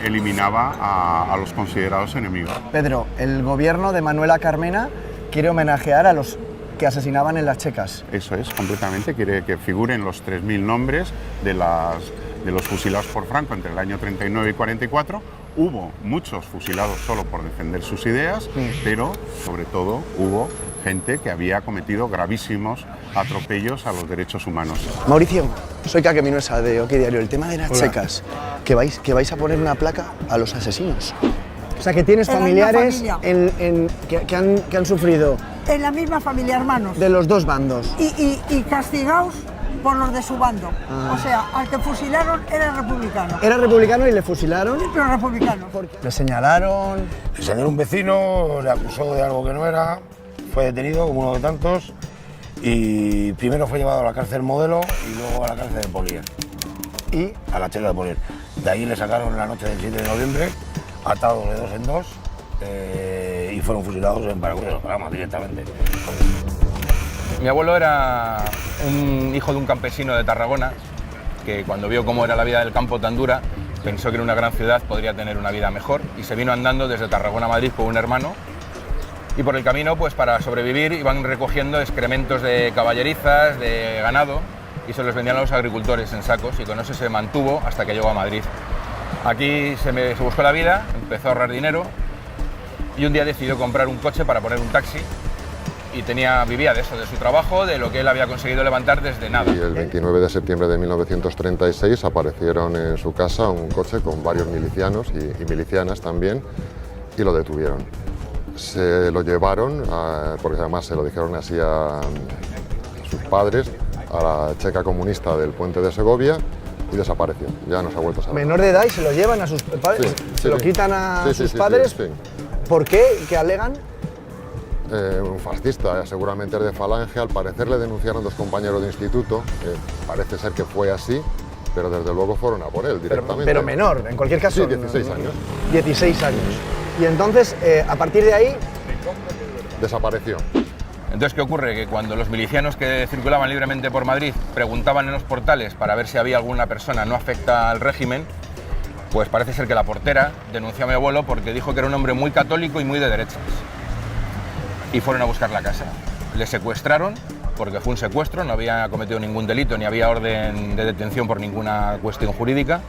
eliminaba a los considerados enemigos. Pedro, el gobierno de Manuela Carmena quiere homenajear a los que asesinaban en las checas. Eso es, completamente. Quiere que figuren los 3.000 nombres de los fusilados por Franco entre el año 39 y 44. Hubo muchos fusilados solo por defender sus ideas, pero sobre todo hubo gente que había cometido gravísimos atropellos a los derechos humanos. Mauricio, soy Kake Minuesa de OK Diario. El tema de las checas, que vais a poner una placa a los asesinos. O sea, que tienes familiares que han sufrido... En la misma familia, hermanos. De los dos bandos. Y castigados por los de su bando. O sea, al que fusilaron era republicano. Era republicano y le fusilaron. Pero republicano. Le señalaron... Le señaló un vecino, le acusó de algo que no era, fue detenido como uno de tantos y primero fue llevado a la cárcel Modelo y luego a la cárcel de Polier. Y a la checa de Polier. De ahí le sacaron la noche del 7 de noviembre, atados de 2 en 2 y fueron fusilados en Paracuellos, vamos, directamente. Mi abuelo era un hijo de un campesino de Tarragona que cuando vio cómo era la vida del campo tan dura pensó que en una gran ciudad podría tener una vida mejor y se vino andando desde Tarragona a Madrid con un hermano y por el camino, pues para sobrevivir, iban recogiendo excrementos de caballerizas, de ganado y se los vendían a los agricultores en sacos y con eso se mantuvo hasta que llegó a Madrid. Aquí se buscó la vida, empezó a ahorrar dinero y un día decidió comprar un coche para poner un taxi y vivía de eso, de su trabajo, de lo que él había conseguido levantar desde nada. Y el 29 de septiembre de 1936 aparecieron en su casa un coche con varios milicianos y milicianas también y lo detuvieron. Se lo llevaron, porque además se lo dijeron así a sus padres, a la checa comunista del puente de Segovia y desapareció. Ya no se ha vuelto a saber. Menor de edad y se lo llevan a sus padres, se lo quitan a sus padres. Sí. ¿Por qué? ¿Qué alegan? Un fascista, seguramente es de Falange. Al parecer le denunciaron 2 compañeros de instituto. Parece ser que fue así, pero desde luego fueron a por él directamente. Pero menor, en cualquier caso. Sí, 16 años. 16 años. Y entonces, a partir de ahí... Desapareció. Entonces, ¿qué ocurre? Que cuando los milicianos que circulaban libremente por Madrid preguntaban en los portales para ver si había alguna persona no afecta al régimen, pues parece ser que la portera denunció a mi abuelo porque dijo que era un hombre muy católico y muy de derechas. Y fueron a buscar la casa. Le secuestraron, porque fue un secuestro, no había cometido ningún delito ni había orden de detención por ninguna cuestión jurídica.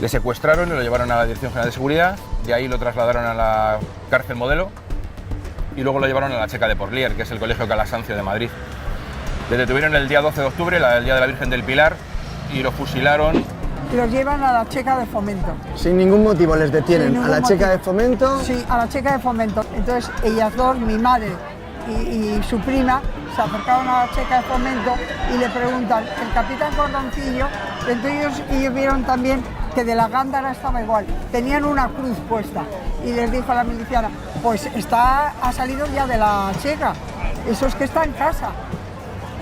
Le secuestraron y lo llevaron a la Dirección General de Seguridad, de ahí lo trasladaron a la cárcel Modelo y luego lo llevaron a la Checa de Porlier, que es el Colegio Calasancio de Madrid. Le detuvieron el día 12 de octubre, el día de la Virgen del Pilar, y lo fusilaron. Y los llevan a la Checa de Fomento. Sin ningún motivo les detienen. ¿A la Checa de Fomento? Sí, a la Checa de Fomento. Entonces ellas dos, mi madre y su prima, se acercaron a la Checa de Fomento y le preguntan, el capitán Cordoncillo, entonces ellos vieron también que de la Gándara estaba igual, tenían una cruz puesta y les dijo a la miliciana, pues ha salido ya de la Checa, eso es que está en casa.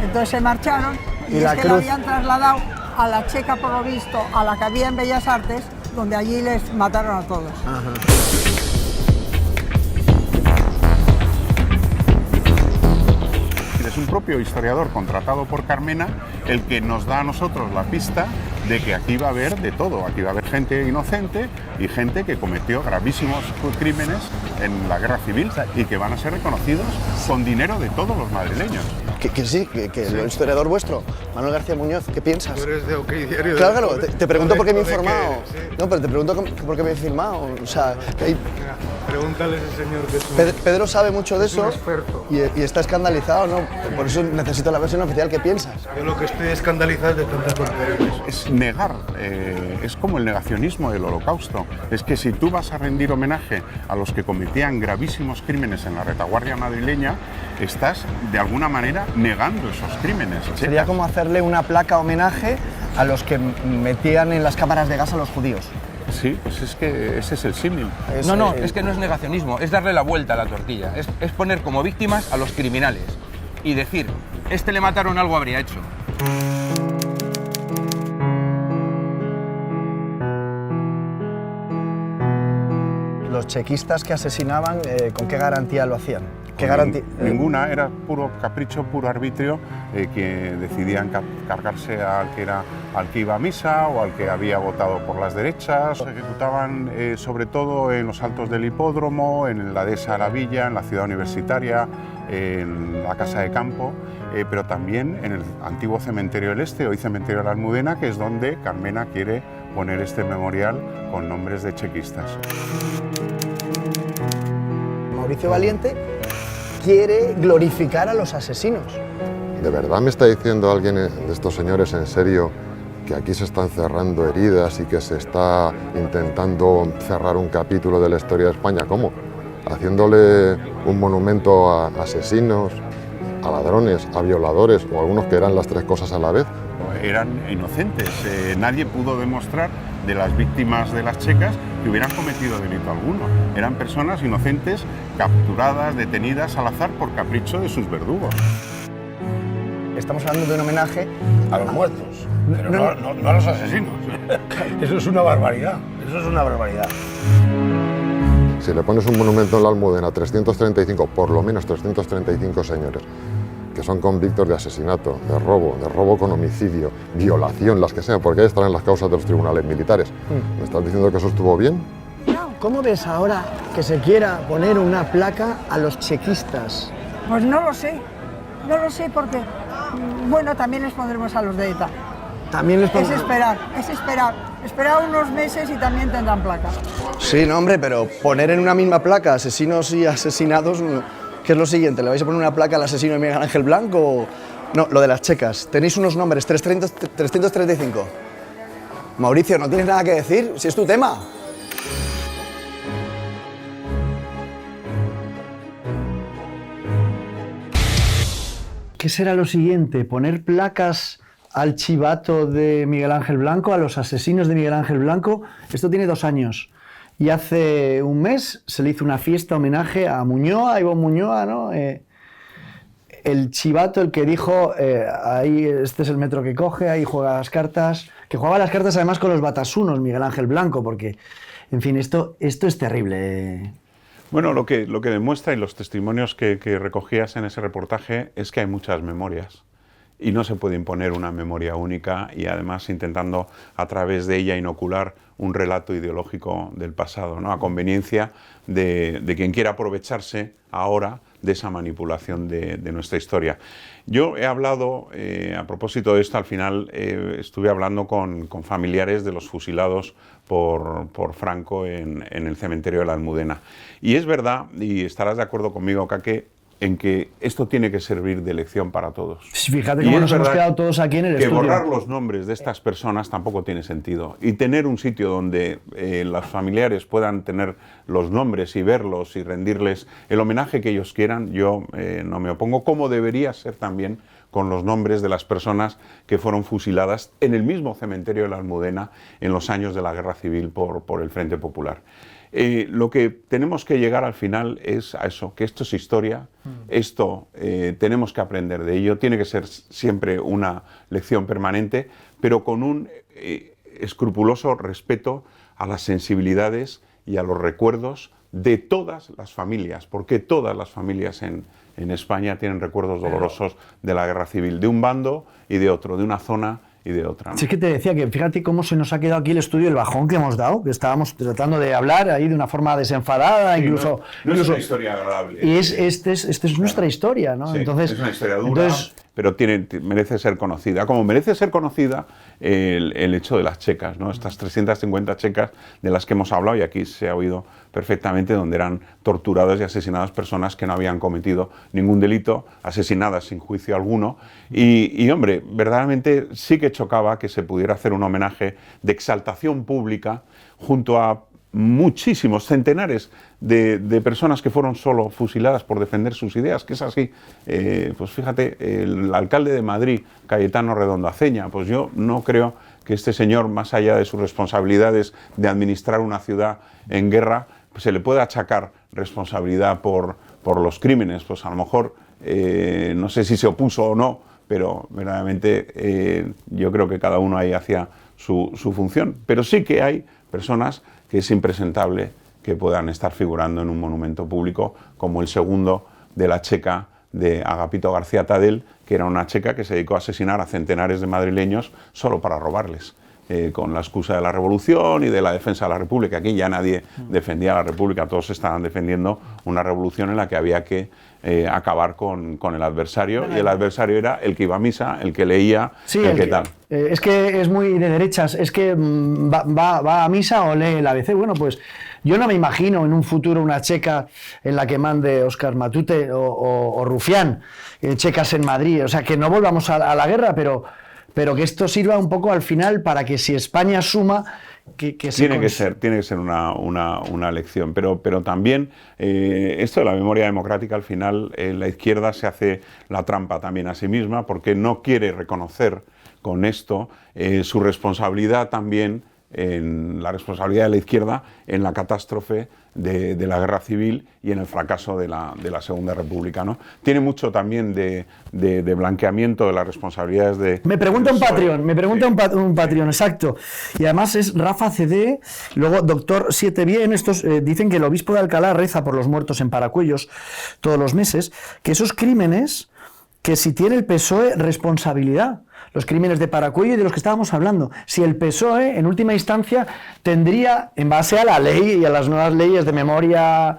Entonces se marcharon y es que la habían trasladado a la Checa, por lo visto, a la que había en Bellas Artes, donde allí les mataron a todos. Ajá. Es un propio historiador contratado por Carmena el que nos da a nosotros la pista de que aquí va a haber de todo. Aquí va a haber gente inocente y gente que cometió gravísimos crímenes en la guerra civil y que van a ser reconocidos con dinero de todos los madrileños. Sí, el historiador vuestro, Manuel García Muñoz, ¿qué piensas? Tú eres de OK Diario. Claro, te pregunto por qué me he informado. No, pero te pregunto por qué me he informado. O sea, Pregúntale a ese señor que es Pedro sabe mucho de eso un experto. y está escandalizado, ¿no? Por eso necesito la versión oficial. ¿Qué piensas? Yo lo que estoy escandalizado es de tantas tonterías. Es negar, es como el negacionismo del Holocausto. Es que si tú vas a rendir homenaje a los que cometían gravísimos crímenes en la retaguardia madrileña, estás de alguna manera negando esos crímenes. Sería como hacerle una placa homenaje a los que metían en las cámaras de gas a los judíos. Sí, pues es que ese es el símil. No, es que no es negacionismo, es darle la vuelta a la tortilla, es poner como víctimas a los criminales y decir, le mataron, algo habría hecho. Los chequistas que asesinaban, ¿con qué garantía lo hacían? ¿Qué garantía? Ninguna, era puro capricho, puro arbitrio, que decidían cargarse al que iba a misa o al que había votado por las derechas. Se ejecutaban sobre todo en los altos del hipódromo, en la dehesa de la Villa, en la ciudad universitaria, en la Casa de Campo, pero también en el antiguo Cementerio del Este, hoy Cementerio de la Almudena, que es donde Carmena quiere poner este memorial con nombres de chequistas. Mauricio Valiente quiere glorificar a los asesinos. ¿De verdad me está diciendo alguien de estos señores en serio que aquí se están cerrando heridas y que se está intentando cerrar un capítulo de la historia de España? ¿Cómo? Haciéndole un monumento a asesinos, a ladrones, a violadores o algunos que eran las tres cosas a la vez. Eran inocentes, nadie pudo demostrar de las víctimas de las checas que hubieran cometido delito alguno. Eran personas inocentes capturadas, detenidas al azar por capricho de sus verdugos. Estamos hablando de un homenaje a los muertos, pero no a los asesinos. Eso es una barbaridad, eso es una barbaridad. Si le pones un monumento en la Almudena, 335, por lo menos 335 señores, que son convictos de asesinato, de robo con homicidio, violación, las que sean, porque ahí estarán las causas de los tribunales militares. ¿Me estás diciendo que eso estuvo bien? ¿Cómo ves ahora que se quiera poner una placa a los chequistas? Pues no lo sé porque, bueno, también les pondremos a los de ETA. También les Es esperar unos meses y también tendrán placa. Sí, no, hombre, pero poner en una misma placa asesinos y asesinados, ¿qué es lo siguiente? ¿Le vais a poner una placa al asesino de Miguel Ángel Blanco o...? No, lo de las checas. Tenéis unos nombres, 335. Mauricio, ¿no tienes nada que decir? Si es tu tema. ¿Qué será lo siguiente? ¿Poner placas al chivato de Miguel Ángel Blanco, a los asesinos de Miguel Ángel Blanco? Esto tiene 2 años. Y hace un mes se le hizo una fiesta homenaje a Muñoa, a Ivonne Muñoa, ¿no? El chivato, el que dijo, ahí este es el metro que coge, ahí juega las cartas, que jugaba las cartas además con los batasunos, Miguel Ángel Blanco, porque, en fin, esto es terrible. Bueno, lo que demuestra y los testimonios que recogías en ese reportaje es que hay muchas memorias. Y no se puede imponer una memoria única y además intentando a través de ella inocular un relato ideológico del pasado, ¿no? A conveniencia de quien quiera aprovecharse ahora de esa manipulación de nuestra historia. Yo he hablado, a propósito de esto, al final estuve hablando con familiares de los fusilados por Franco en el cementerio de la Almudena. Y es verdad, y estarás de acuerdo conmigo, Kake, en que esto tiene que servir de lección para todos. Fíjate cómo nos hemos quedado todos aquí en el estudio. Que borrar los nombres de estas personas tampoco tiene sentido. Y tener un sitio donde los familiares puedan tener los nombres y verlos y rendirles el homenaje que ellos quieran, yo no me opongo, como debería ser también con los nombres de las personas que fueron fusiladas en el mismo cementerio de la Almudena en los años de la Guerra Civil por el Frente Popular. Lo que tenemos que llegar al final es a eso, que esto es historia, esto tenemos que aprender de ello, tiene que ser siempre una lección permanente, pero con un escrupuloso respeto a las sensibilidades y a los recuerdos de todas las familias, porque todas las familias en España tienen recuerdos dolorosos de la Guerra Civil, de un bando y de otro, de una zona y de otra, ¿no? Sí, es que te decía que fíjate cómo se nos ha quedado aquí el estudio, el bajón que hemos dado, que estábamos tratando de hablar ahí de una forma desenfadada, sí, incluso... No es una historia agradable. Y esta es nuestra historia, ¿no? Sí, entonces, es una historia dura, pero merece ser conocida. Como merece ser conocida el hecho de las checas, ¿no? Estas 350 checas de las que hemos hablado, y aquí se ha oído perfectamente, donde eran torturadas y asesinadas personas que no habían cometido ningún delito, asesinadas sin juicio alguno. Y hombre, verdaderamente sí que chocaba que se pudiera hacer un homenaje de exaltación pública junto a muchísimos, centenares de personas que fueron solo fusiladas por defender sus ideas, que es así. Pues fíjate, el alcalde de Madrid, Cayetano Redondo Aceña, pues yo no creo que este señor, más allá de sus responsabilidades de administrar una ciudad en guerra, pues se le pueda achacar responsabilidad por los crímenes. Pues a lo mejor, no sé si se opuso o no, pero verdaderamente yo creo que cada uno ahí hacía su función. Pero sí que hay personas que es impresentable que puedan estar figurando en un monumento público, como el segundo de la checa de Agapito García Tadel, que era una checa que se dedicó a asesinar a centenares de madrileños solo para robarles. con la excusa de la revolución y de la defensa de la república. Aquí ya nadie defendía la república, todos estaban defendiendo una revolución en la que había que acabar con el adversario, y el adversario era el que iba a misa, el que leía, sí, el que tal. Es que es muy de derechas, es que va a misa o lee el ABC. Bueno, pues yo no me imagino en un futuro una checa en la que mande Óscar Matute o Rufián, checas en Madrid, o sea, que no volvamos a la guerra, pero que esto sirva un poco al final para que si España suma, tiene que ser una lección, pero también esto de la memoria democrática, al final la izquierda se hace la trampa también a sí misma, porque no quiere reconocer con esto su responsabilidad también, en la responsabilidad de la izquierda en la catástrofe de la guerra civil y en el fracaso de la Segunda República, ¿no? Tiene mucho también de blanqueamiento de las responsabilidades de... Me pregunta un Patreon, exacto. Y además es Rafa CD, luego Doctor 7 Bien, estos dicen que el obispo de Alcalá reza por los muertos en Paracuellos todos los meses, que esos crímenes, que si tiene el PSOE responsabilidad, los crímenes de Paracuello y de los que estábamos hablando. Si el PSOE, en última instancia, tendría, en base a la ley y a las nuevas leyes de memoria...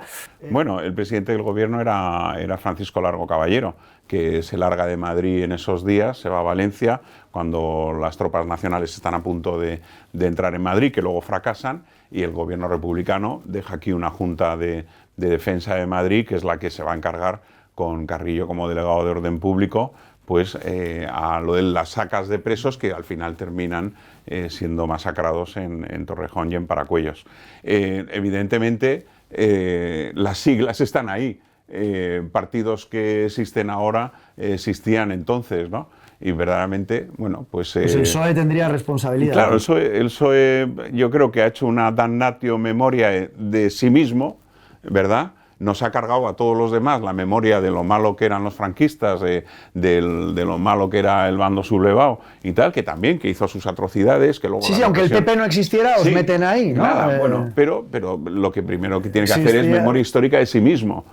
Bueno, el presidente del gobierno era Francisco Largo Caballero, que se larga de Madrid en esos días, se va a Valencia, cuando las tropas nacionales están a punto de entrar en Madrid, que luego fracasan, y el gobierno republicano deja aquí una junta de defensa de Madrid, que es la que se va a encargar, con Carrillo como delegado de orden público, pues a lo de las sacas de presos que al final terminan siendo masacrados en Torrejón y en Paracuellos. Evidentemente, las siglas están ahí. Partidos que existen ahora existían entonces, ¿no? Y verdaderamente, bueno, pues... Pues el PSOE tendría responsabilidad. Claro, el PSOE yo creo que ha hecho una damnatio memoria de sí mismo, ¿verdad? Nos ha cargado a todos los demás la memoria de lo malo que eran los franquistas, de lo malo que era el bando sublevado y tal, que también que hizo sus atrocidades, que luego... Sí, aunque el PP no existiera, os meten ahí, ¿no? Nada, bueno, pero lo que primero que tiene que hacer es memoria histórica de sí mismo.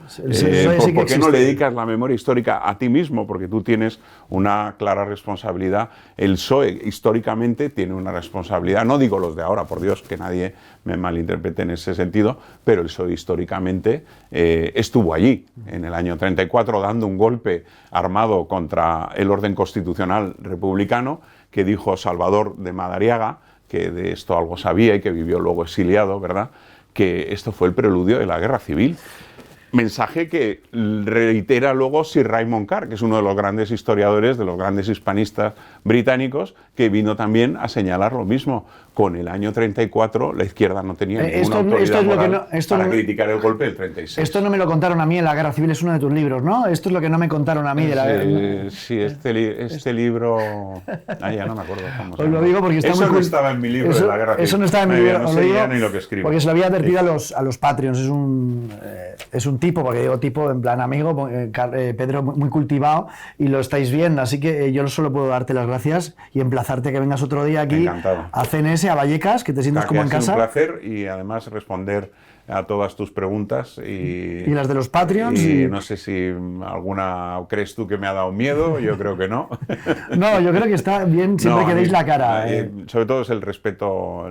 ¿Por qué no le dedicas la memoria histórica a ti mismo? Porque tú tienes una clara responsabilidad. El PSOE históricamente tiene una responsabilidad, no digo los de ahora, por Dios, que nadie me malinterprete en ese sentido, pero el PSOE históricamente estuvo allí en el año 34 dando un golpe armado contra el orden constitucional republicano, que dijo Salvador de Madariaga, que de esto algo sabía y que vivió luego exiliado, ¿verdad?, que esto fue el preludio de la guerra civil. Mensaje que reitera luego Sir Raymond Carr, que es uno de los grandes historiadores, de los grandes hispanistas británicos, que vino también a señalar lo mismo. Con el año 34 la izquierda no tenía ninguna autoridad moral para criticar el golpe del 36. Esto no me lo contaron a mí en La Guerra Civil, es uno de tus libros, ¿no? Esto es lo que no me contaron a mí de la guerra. Sí, este libro... ya no me acuerdo cómo se llama. Os lo digo porque está eso no estaba en mi libro de La Guerra Civil. Eso no estaba en mi libro, no sé ya ni lo que escribo. Porque se lo había advertido a los Patreons. Es un tipo, porque digo tipo en plan amigo, Pedro muy cultivado, y lo estáis viendo, así que yo solo puedo darte las gracias y emplazarte que vengas otro día aquí a CNS, a Vallecas, que te sientas como en casa. Un placer, y además responder a todas tus preguntas y las de los Patreons. Y no sé si alguna crees tú que me ha dado miedo, yo creo que no. No, yo creo que está bien siempre que deis la cara. Sobre todo es el respeto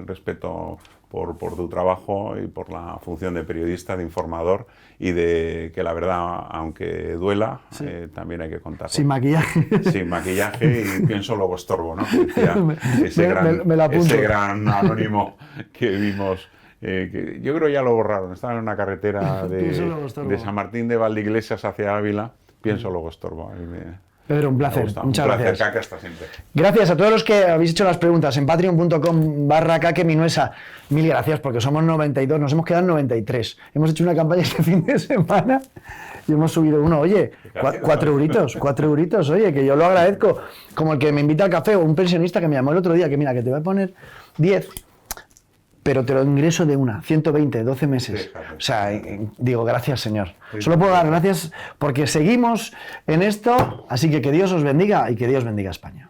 por tu trabajo y por la función de periodista, de informador, y de que la verdad, aunque duela, también hay que contarlo. Sin maquillaje. Sin maquillaje, y pienso luego estorbo, ¿no? Decía me ese gran anónimo que vimos. Que yo creo ya lo borraron. Estaba en una carretera de San Martín de Valdeiglesias hacia Ávila. Pienso luego estorbo. Pedro, un placer. Muchas gracias. Caque, hasta siempre. Gracias a todos los que habéis hecho las preguntas en patreon.com/Caque Minuesa. Mil gracias, porque somos 92, nos hemos quedado en 93. Hemos hecho una campaña este fin de semana y hemos subido uno. Oye, 4 euritos, oye, que yo lo agradezco. Como el que me invita al café, o un pensionista que me llamó el otro día, que mira, que te voy a poner 10, pero te lo ingreso de 120, 12 meses. O sea, digo, gracias, señor. Solo puedo dar gracias porque seguimos en esto, así que Dios os bendiga y que Dios bendiga a España.